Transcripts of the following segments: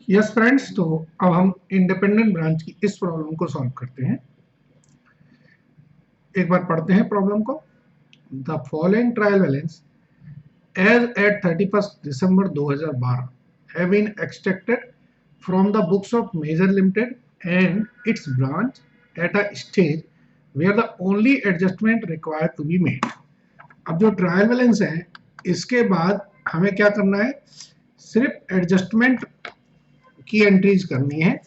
Yes friends, तो अब हम इंडिपेंडेंट ब्रांच की इस प्रॉब्लम को सॉल्व करते हैं। एक बार पढ़ते हैं प्रॉब्लम को। The following trial balance as at 31 December 2012 have been extracted from the books of Major Limited and its branch at a stage where the only adjustment required to be made। अब जो trial balance है इसके बाद हमें क्या करना है, सिर्फ एडजस्टमेंट की एंट्रीज करनी है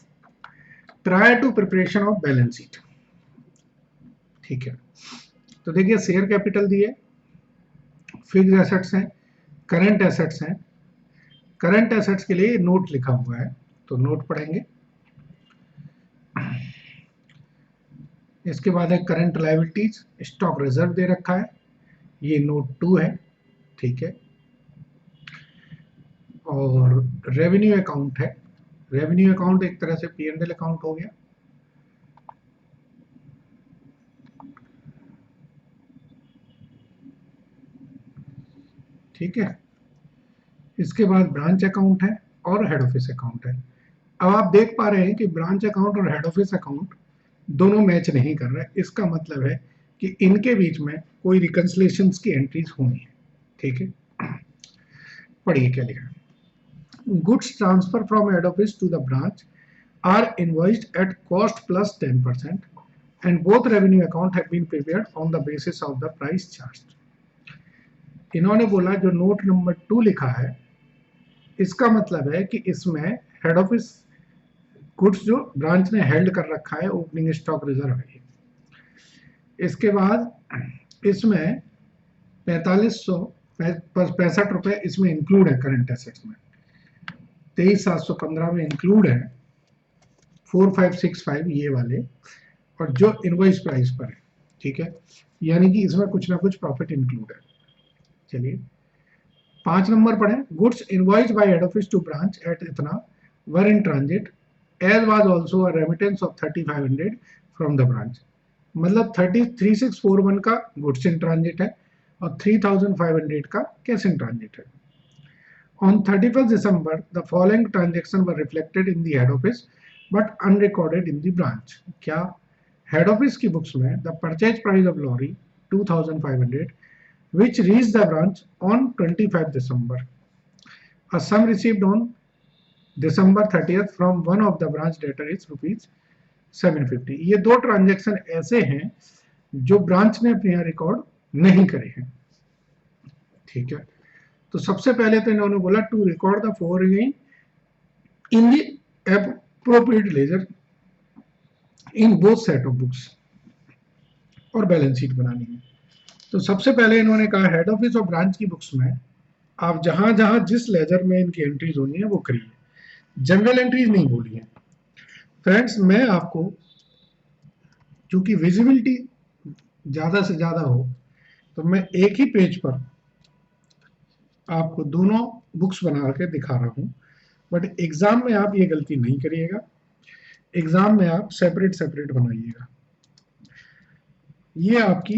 prior to preparation of balance sheet. ठीक है, तो देखिए शेयर कैपिटल दिए, फिक्स्ड एसेट्स हैं, करंट एसेट्स हैं। करंट एसेट्स के लिए नोट लिखा हुआ है तो नोट पढ़ेंगे। इसके बाद है करंट लायबिलिटीज, स्टॉक रिजर्व दे रखा है, ये नोट 2 है। ठीक है, और रेवेन्यू अकाउंट है। रेवेन्यू अकाउंट एक तरह से P&L अकाउंट हो गया। ठीक है, इसके बाद ब्रांच अकाउंट है और हेड ऑफिस अकाउंट है। अब आप देख पा रहे हैं कि ब्रांच अकाउंट और हेड ऑफिस अकाउंट दोनों मैच नहीं कर रहे। इसका मतलब है कि इनके बीच में कोई रिकंसिलिएशन की एंट्रीज होनी है। ठीक है, पढ़िए क्या लिखा है। Goods transfer from head office to the branch are invoiced at cost plus 10% and both revenue account have been prepared on the basis of the price charged। इन्होंने बोला जो नोट नंबर 2 लिखा है इसका मतलब है कि इसमें हेड ऑफिस गुड्स जो ब्रांच ने हेल्ड कर रखा है ओपनिंग स्टॉक रिजर्व है। इसके बाद इसमें 4565 रुपए इसमें इंक्लूड है करंट एसेट्स में, 23715 में इंक्लूड है 4565 ये वाले, और जो इनवॉइस प्राइस पर है। ठीक है, यानी कि इसमें कुछ ना कुछ प्रॉफिट इंक्लूड है। चलिए 5 नंबर पढ़ें। Goods invoice by head office to branch at इतना were in transit as was also a remittance of 3500 from the branch. मतलब 3641 का गुड्स इन ट्रांजिट है और 3500 का कैश इन ट्रांजिट है। On 31st December, the following transactions were reflected in the head office but unrecorded in the branch। क्या head office की books में the purchase price of lorry 2500 which reached the branch on 25 December, a sum received on December 30th from one of the branch debtor is rupees 750। ये दो transaction ऐसे हैं जो branch ने अपने यहाँ रिकॉर्ड नहीं करे हैं। ठीक है, तो सबसे पहले तो इन्होंने बोला to record the following in the appropriate ledger in both set of books, और बैलेंस शीट बनानी है। तो सबसे पहले इन्होंने कहा हेड ऑफिस और ब्रांच की बुक्स में आप जहां जहां जिस लेजर में इनकी एंट्रीज होनी है वो करिए, जनरल एंट्रीज नहीं बोली है। फ्रेंड्स मैं आपको चूंकि विजिबिलिटी ज्यादा से ज्यादा हो तो मैं एक ही पेज पर आपको दोनों बुक्स बना के दिखा रहा हूं, बट एग्जाम में आप ये गलती नहीं करिएगा। एग्जाम में आप सेपरेट सेपरेट बनाइएगा। ये आपकी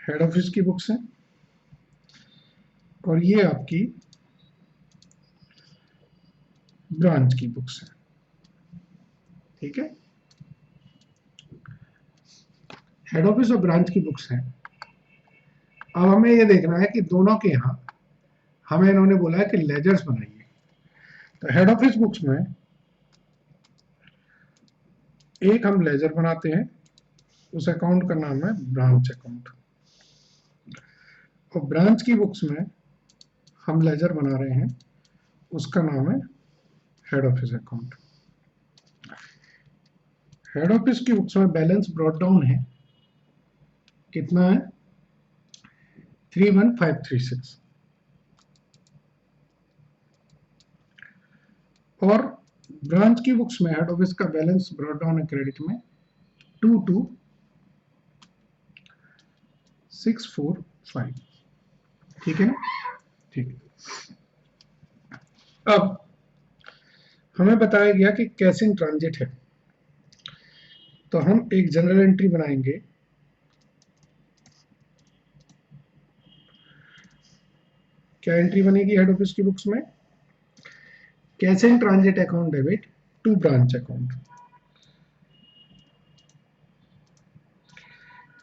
हेड ऑफिस की बुक्स हैं और ये आपकी ब्रांच की बुक्स हैं। ठीक है, हेड ऑफिस और ब्रांच की बुक्स हैं। अब हमें ये देखना है कि दोनों के यहाँ हमें इन्होंने बोला है कि लेजर्स बनाइए। तो हेड ऑफिस बुक्स में एक हम लेजर बनाते हैं, उस अकाउंट का नाम है ब्रांच अकाउंट, और ब्रांच की बुक्स में हम लेजर बना रहे हैं, उसका नाम है head office account. Head office की बुक्स में बैलेंस ब्रॉट डाउन है, कितना है 31536, और ब्रांच की बुक्स में हेड ऑफिस का बैलेंस ब्रॉट डाउन है क्रेडिट में 22645। ठीक है ना, ठीक है। अब हमें बताया गया कि कैश इन ट्रांजिट है, तो हम एक जनरल एंट्री बनाएंगे। क्या एंट्री बनेगी हेड ऑफिस की बुक्स में? Cash in transit account debit to branch account.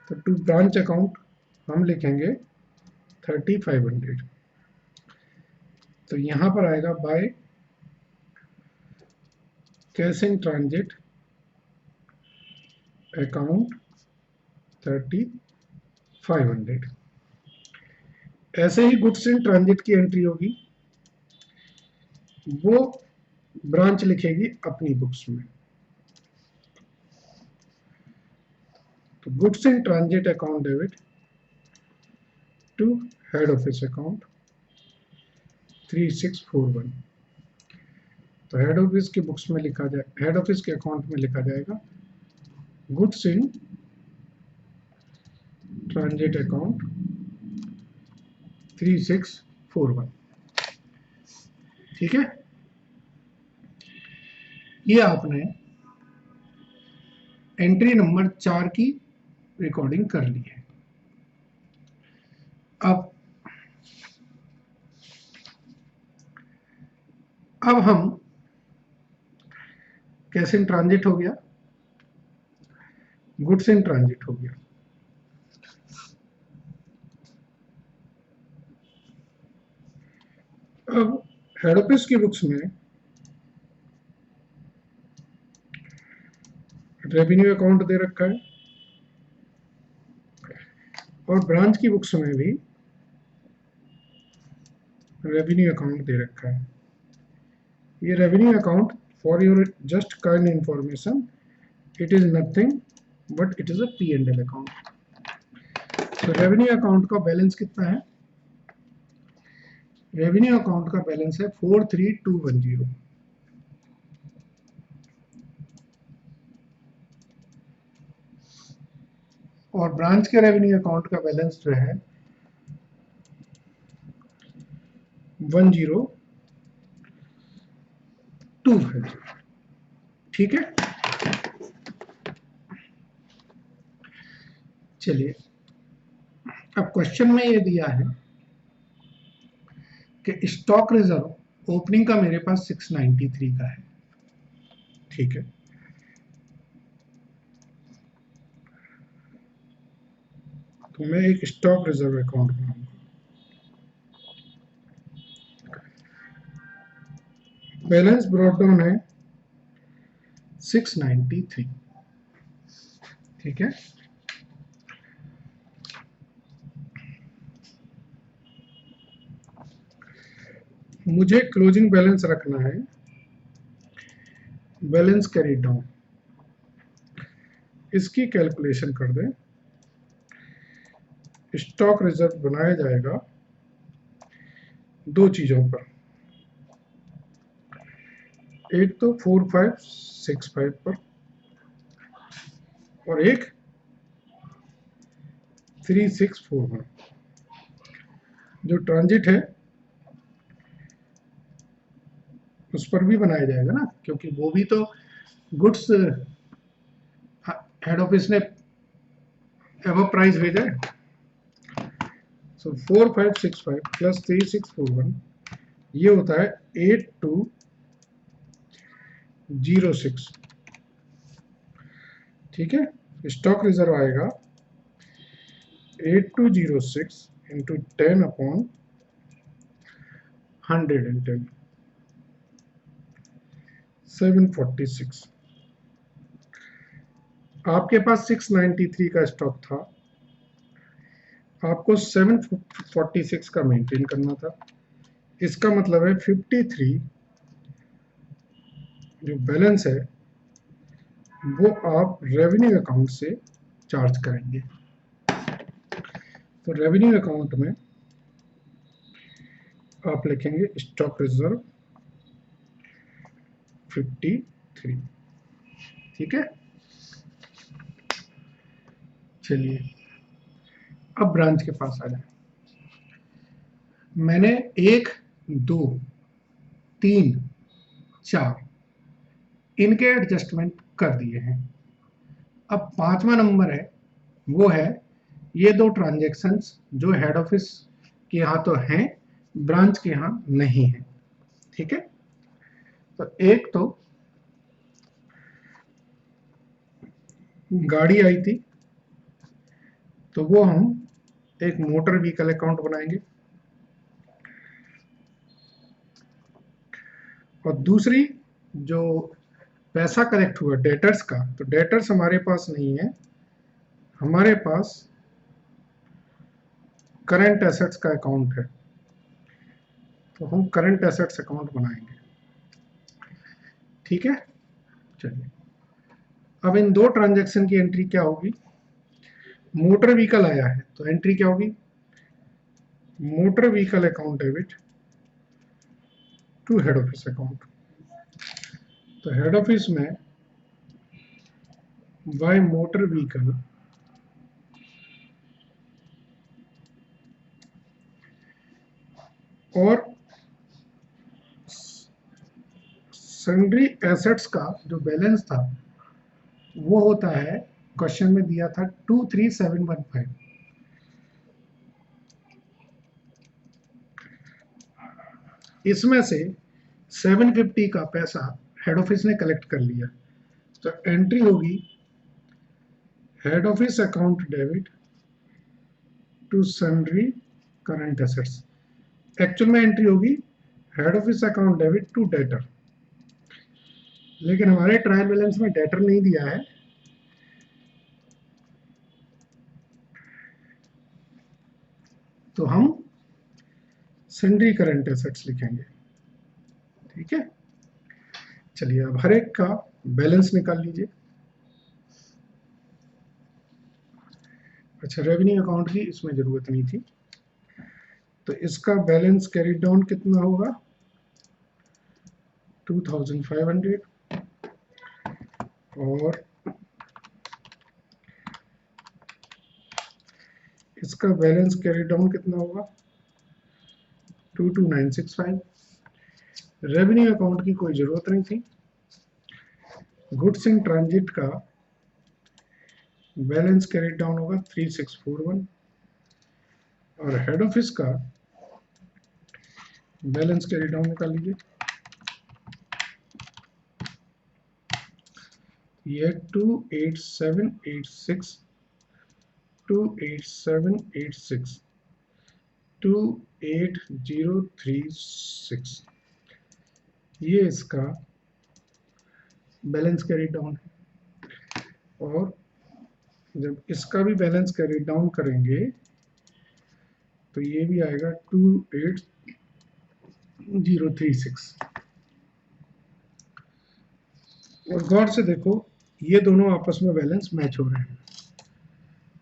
तो टू ब्रांच अकाउंट हम लिखेंगे 3500। तो यहां पर आएगा by cash in transit account 3500। ऐसे ही गुड्स इन ट्रांजिट की एंट्री होगी, वो ब्रांच लिखेगी अपनी बुक्स में। तो goods in transit account debit to head office account 3641। तो हेड ऑफिस की बुक्स में लिखा जाए, हेड ऑफिस के अकाउंट में लिखा जाएगा गुड्स इन ट्रांजिट अकाउंट 3641। ठीक है, ये आपने एंट्री नंबर 4 की रिकॉर्डिंग कर ली है। अब हम कैश इन ट्रांजिट हो गया, गुड्स इन ट्रांजिट हो गया। अब हेड ऑफिस की बुक्स में रेवेन्यू अकाउंट दे रखा है और ब्रांच की बुक्स में भी रेवेन्यू अकाउंट दे रखा है। ये revenue account for your just kind information, it is nothing but it is a P&L account. तो रेवेन्यू अकाउंट का बैलेंस कितना है? रेवेन्यू अकाउंट का बैलेंस है 43210। और ब्रांच के रेवेन्यू अकाउंट का बैलेंस जो है 10250। ठीक है, चलिए अब क्वेश्चन में ये दिया है कि स्टॉक रिजर्व ओपनिंग का मेरे पास 693 का है। ठीक है, तो मैं एक स्टॉक रिजर्व अकाउंट बनाऊंगा। बैलेंस ब्रॉट डाउन है 693। ठीक है, मुझे क्लोजिंग बैलेंस रखना है, बैलेंस कैरी डाउन। इसकी कैलकुलेशन कर दें। स्टॉक रिजर्व बनाया जाएगा दो चीजों पर, एक तो 4565 पर और एक 3641। जो ट्रांजिट है उस पर भी बनाया जाएगा ना, क्योंकि वो भी तो गुड्स हेड ऑफिस ने एबव प्राइस भेजा है। सो 4565 प्लस 3641 ये होता है 8206। ठीक है, स्टॉक रिजर्व आएगा 8206 इंटू 10/110 746। आपके पास 693 का स्टॉक था, आपको 746 का मेंटेन करना था। इसका मतलब है 53 जो बैलेंस है वो आप रेवेन्यू अकाउंट से चार्ज करेंगे। तो रेवेन्यू अकाउंट में आप लिखेंगे स्टॉक रिजर्व 53। ठीक है, चलिए अब ब्रांच के पास आ जाए। मैंने 1 2 3 4 इनके एडजस्टमेंट कर दिए हैं। अब 5वां नंबर है, वो है ये दो ट्रांजैक्शंस जो हेड ऑफिस के यहाँ तो हैं ब्रांच के यहाँ नहीं है। ठीक है, तो एक तो गाड़ी आई थी, तो वो हम एक मोटर व्हीकल अकाउंट बनाएंगे, और दूसरी जो पैसा कलेक्ट हुआ डेटर्स का, तो डेटर्स हमारे पास नहीं है, हमारे पास करंट एसेट्स का अकाउंट है, तो हम करंट एसेट्स अकाउंट बनाएंगे। ठीक है, चलिए अब इन दो ट्रांजैक्शन की एंट्री क्या होगी। मोटर व्हीकल आया है तो एंट्री क्या होगी, motor vehicle account debit to head office account. तो हेड ऑफिस में बाय मोटर व्हीकल और सन्ड्री एसेट्स का जो बैलेंस था वो होता है, क्वेश्चन में दिया था 23715। इसमें से 750 का पैसा हेड ऑफिस ने कलेक्ट कर लिया, तो एंट्री होगी head office account debit to sundry current assets. Actual में एंट्री होगी head office account debit to debtor, लेकिन हमारे ट्रायल बैलेंस में डेटर नहीं दिया है, तो हम सन्ड्री करंट एसेट्स लिखेंगे। ठीक है, चलिए अब हर एक का बैलेंस निकाल लीजिए। अच्छा, रेवेन्यू अकाउंट की इसमें जरूरत नहीं थी, तो इसका बैलेंस कैरी डाउन कितना होगा 2500, और इसका बैलेंस कैरी डाउन कितना होगा 22965। रेवेन्यू अकाउंट की कोई जरूरत नहीं थी। गुड्स इन ट्रांजिट का बैलेंस कैरी डाउन होगा 3641, और हेड ऑफिस का बैलेंस कैरी डाउन निकाल लीजिए। ये 28786 28786 28036, ये इसका बैलेंस कैरी डाउन है। और जब इसका भी बैलेंस कैरी डाउन करेंगे तो ये भी आएगा 28036। और गौर से देखो, ये दोनों आपस में बैलेंस मैच हो रहे हैं,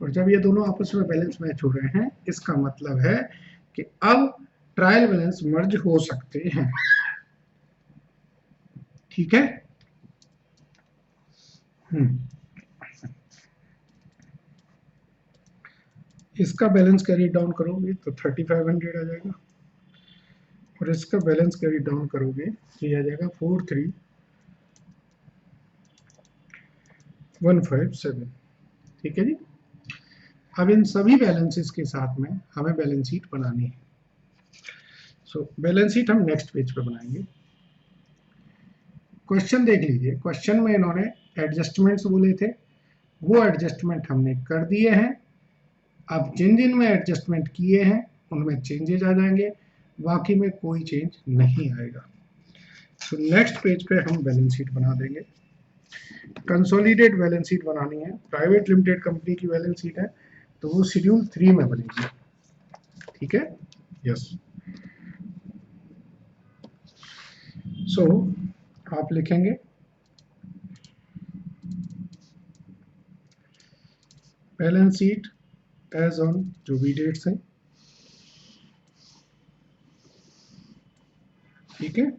और जब ये दोनों आपस में बैलेंस मैच हो रहे हैं, इसका मतलब है कि अब ट्रायल बैलेंस मर्ज हो सकते हैं। ठीक है, इसका बैलेंस कैरी डाउन करोगे तो 3500 आ जाएगा, और इसका बैलेंस कैरी डाउन करोगे तो ये आ जाएगा 43157। ठीक है जी, अब इन सभी बैलेंसेस के साथ में हमें बैलेंस शीट बनानी है। सो बैलेंस शीट हम नेक्स्ट पेज पे बनाएंगे। क्वेश्चन देख लीजिए, क्वेश्चन में इन्होंने एडजस्टमेंट्स बोले थे, वो एडजस्टमेंट हमने कर दिए हैं। अब जिन जिन में एडजस्टमेंट किए हैं उनमें चेंजेस आ जाएंगे, बाकी में कोई चेंज नहीं आएगा। तो नेक्स्ट पेज पे हम बैलेंस शीट बना देंगे। कंसोलिडेट बैलेंस शीट बनानी है, प्राइवेट लिमिटेड कंपनी की बैलेंस शीट है, तो वो शेड्यूल 3 में बनेगी। ठीक है, यस। सो आप लिखेंगे बैलेंस शीट एज ऑन जो भी डेट्स हैं। ठीक है,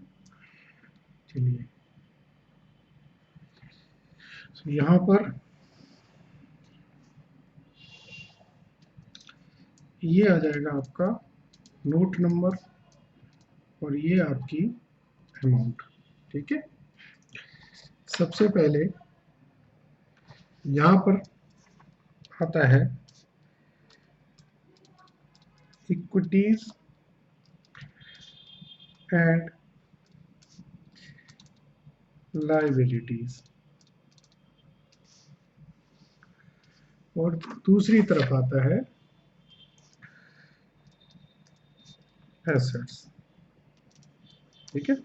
चलिए यहां पर ये आ जाएगा आपका नोट नंबर, और ये आपकी अमाउंट। ठीक है, सबसे पहले यहां पर आता है इक्विटीज एंड लायबिलिटीज, और दूसरी तरफ आता है एसेट्स। ठीक है,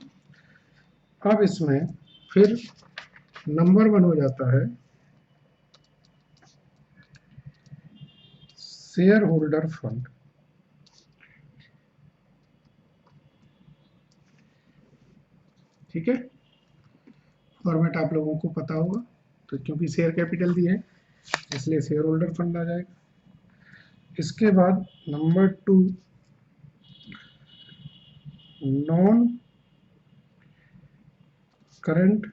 अब इसमें फिर नंबर 1 हो जाता है शेयर होल्डर फंड। ठीक है, फॉर्मेट आप लोगों को पता होगा, तो क्योंकि शेयर कैपिटल दिया है इसलिए शेयर होल्डर फंड आ जाएगा। इसके बाद number 2 non current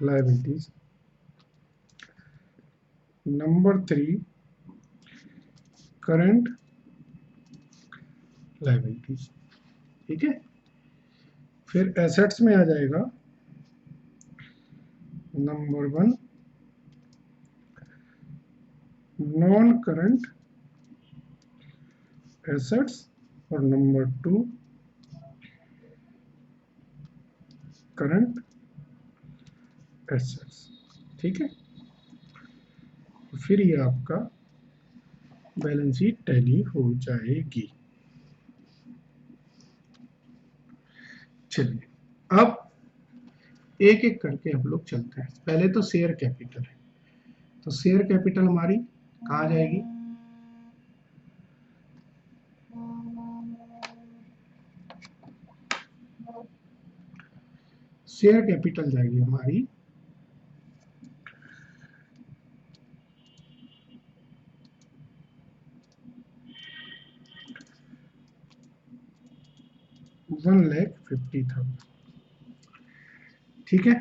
liabilities. Number 3 current liabilities. ठीक है, फिर एसेट्स में आ जाएगा नंबर 1 नॉन करंट एसेट्स और नंबर 2 करंट एसेट्स। ठीक है, फिर ये आपका बैलेंस शीट टैली हो जाएगी। चलिए अब एक एक करके हम लोग चलते हैं। पहले तो शेयर कैपिटल है, तो शेयर कैपिटल हमारी कहाँ जाएगी, शेयर कैपिटल जाएगी हमारी $1,50,000। ठीक है,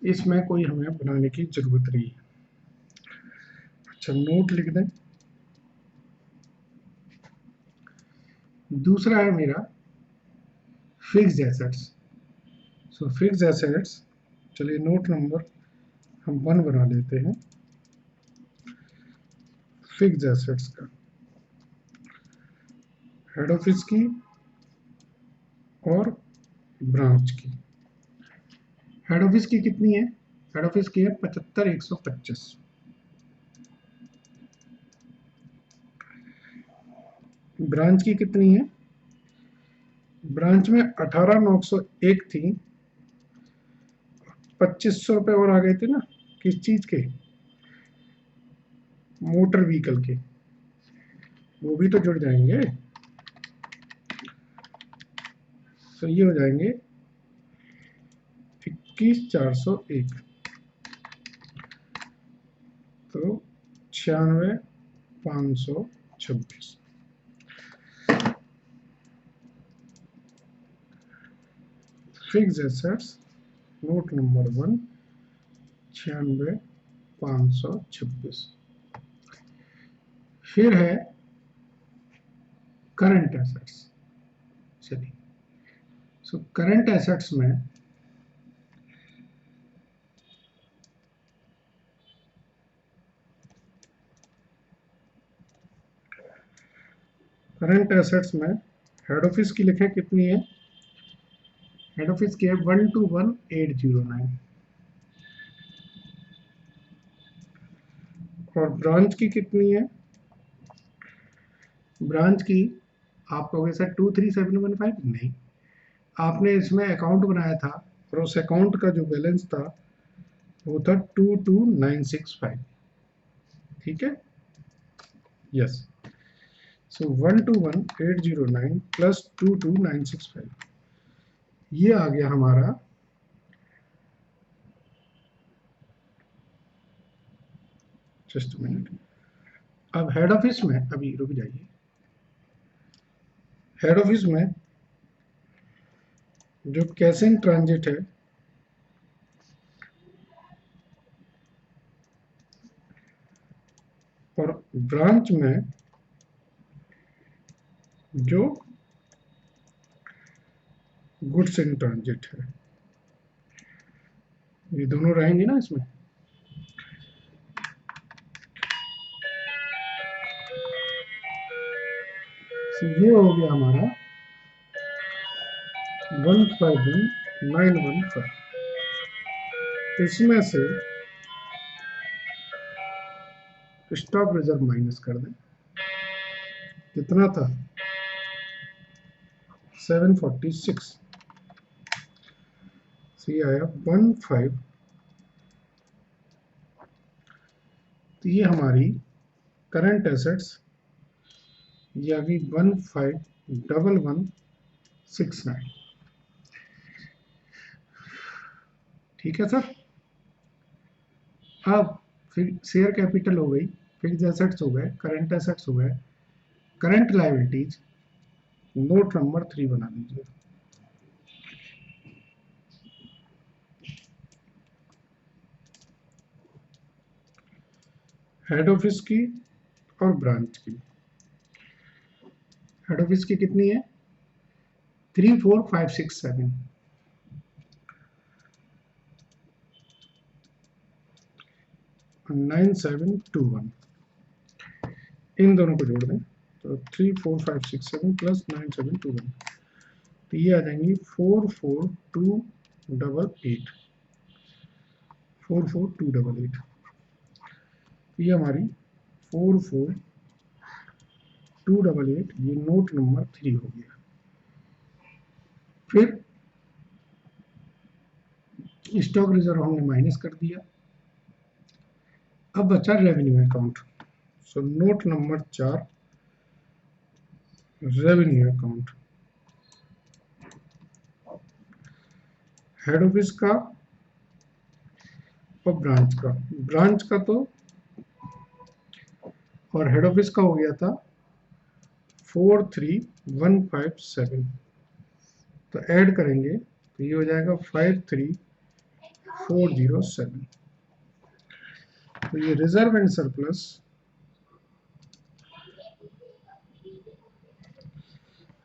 इसमें कोई हमें बनाने की जरूरत नहीं है। अच्छा, नोट लिख दें। दूसरा है मेरा फिक्स्ड एसेट्स। सो फिक्स्ड एसेट्स, चलिए नोट नंबर हम 1 बना लेते हैं। फिक्स्ड एसेट्स का हेड ऑफिस की और ब्रांच की। हेड ऑफिस की कितनी है, हेड ऑफिस की है 75,125। ब्रांच की कितनी है, ब्रांच में 18,901 थी, 2,500 रुपए और आ गए थे ना, किस चीज के, मोटर व्हीकल के, वो भी तो जुड़ जाएंगे। तो ये हो जाएंगे 21,401, तो 96,526। Fixed assets note number 1 96,526। फिर है करंट एसेट्स। चलिए, सो करंट एसेट्स में करंट एसेट्स में हेड ऑफिस की लिखें कितनी है, हेड ऑफिस की है 121,809, और ब्रांच की कितनी है, ब्रांच की आप कहोगे सर 23715, नहीं, आपने इसमें अकाउंट बनाया था और उस अकाउंट का जो बैलेंस था वो था 22,965। ठीक है, यस, सो 121,809 प्लस 22,965, ये आ गया हमारा जस्ट मिनट। अब हेड ऑफिस में, अभी रुक जाइए, हेड ऑफिस में जो कैश इन ट्रांजिट है और ब्रांच में जो गुड्स इन ट्रांजिट है, ये दोनों रहेंगे ना इसमें। तो ये हो गया हमारा 151915। इसमें से स्टॉक रिजर्व माइनस कर दें, कितना था 746, ये आया 15। तो ये हमारी करंट एसेट्स ये आ गई 151169। ठीक है सर। अब फिर शेयर कैपिटल हो गई, फिक्स्ड एसेट्स हो गए, करंट एसेट्स हो गए, करंट लायबिलिटीज, नोट नंबर 3 बना दीजिए। हेड ऑफिस की और ब्रांच की। हेड ऑफिस की कितनी है 34567, नाइन 9721, इन दोनों को जोड़ दें तो 34567 प्लस 9721, तो ये आ जाएंगी 44288, 44288। ये हमारी 44288, ये नोट नंबर 3 हो गया। फिर स्टॉक रिजर्व हमने माइनस कर दिया। अब बचा revenue account. So note number 4 revenue account. Head office का और ब्रांच का तो और हेड ऑफिस का हो गया था 43157, तो ऐड करेंगे तो ये हो जाएगा 53407। तो ये रिजर्व एंड सरप्लस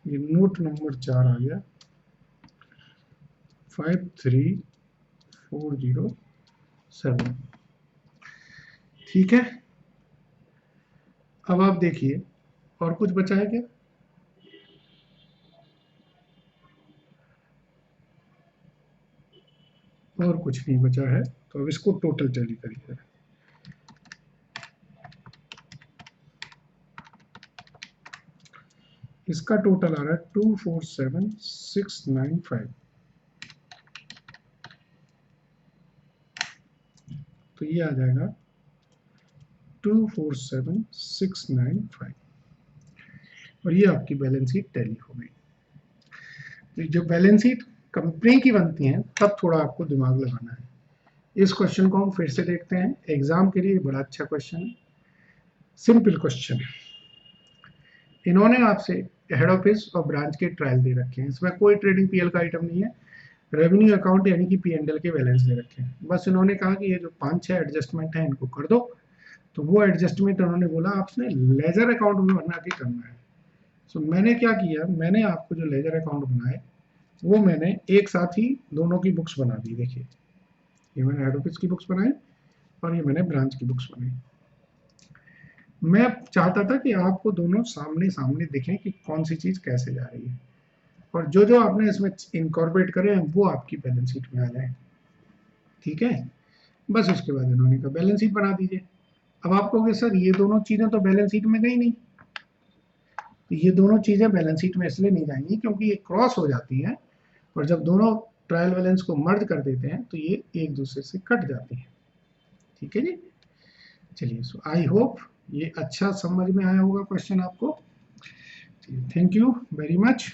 ये नोट नंबर 4 आ गया 53407। ठीक है। अब आप देखिए और कुछ बचा है क्या? और कुछ नहीं बचा है, तो अब इसको टोटल टैली करिए। इसका टोटल आ रहा है 247695, तो ये आ जाएगा 247695, और ये आपकी बैलेंस शीट टैली हो गई। तो जो बैलेंस शीट कंपनी की बनती है तब थोड़ा आपको दिमाग लगाना है। इस क्वेश्चन को हम फिर से देखते हैं, एग्जाम के लिए बड़ा अच्छा क्वेश्चन है, सिंपल क्वेश्चन। इन्होंने आपसे हेड ऑफिस और ब्रांच के ट्रायल दे रखे हैं, इसमें कोई ट्रेडिंग पीएल का आइटम नहीं है, रेवेन्यू अकाउंट यानी कि पीएनएल के बैलेंस दे रखे हैं। बस इन्होंने कहा कि ये जो 5-6 एडजस्टमेंट है इनको कर दो, तो वो एडजस्टमेंट उन्होंने बोला आपने लेजर अकाउंट में बना के करना है। सो मैंने क्या किया, मैंने आपको जो लेजर अकाउंट बनाए वो मैंने एक साथ ही दोनों की बुक्स बना दी। देखिए ये मैंने हेड ऑफिस की बुक्स बनाई और ये मैंने ब्रांच की बुक्स बनाई। मैं चाहता था कि आपको दोनों सामने सामने दिखें कि कौन सी चीज कैसे जा रही है, और जो जो आपने इसमें इनकॉर्पोरेट करे हैं वो आपकी बैलेंस शीट में आ जाए। ठीक है, बस उसके बाद इन्होंने कहा बैलेंस शीट बना दीजिए। अब आप कहोगे सर ये दोनों चीजें तो बैलेंस शीट में गई नहीं, तो ये दोनों चीजें बैलेंस शीट में इसलिए नहीं जाएंगी क्योंकि ये क्रॉस हो जाती हैं, और जब दोनों ट्रायल बैलेंस को मर्ज कर देते हैं तो ये एक दूसरे से कट जाती हैं। ठीक है जी, चलिए सो आई होप ये अच्छा समझ में आया होगा क्वेश्चन आपको। Thank you very much.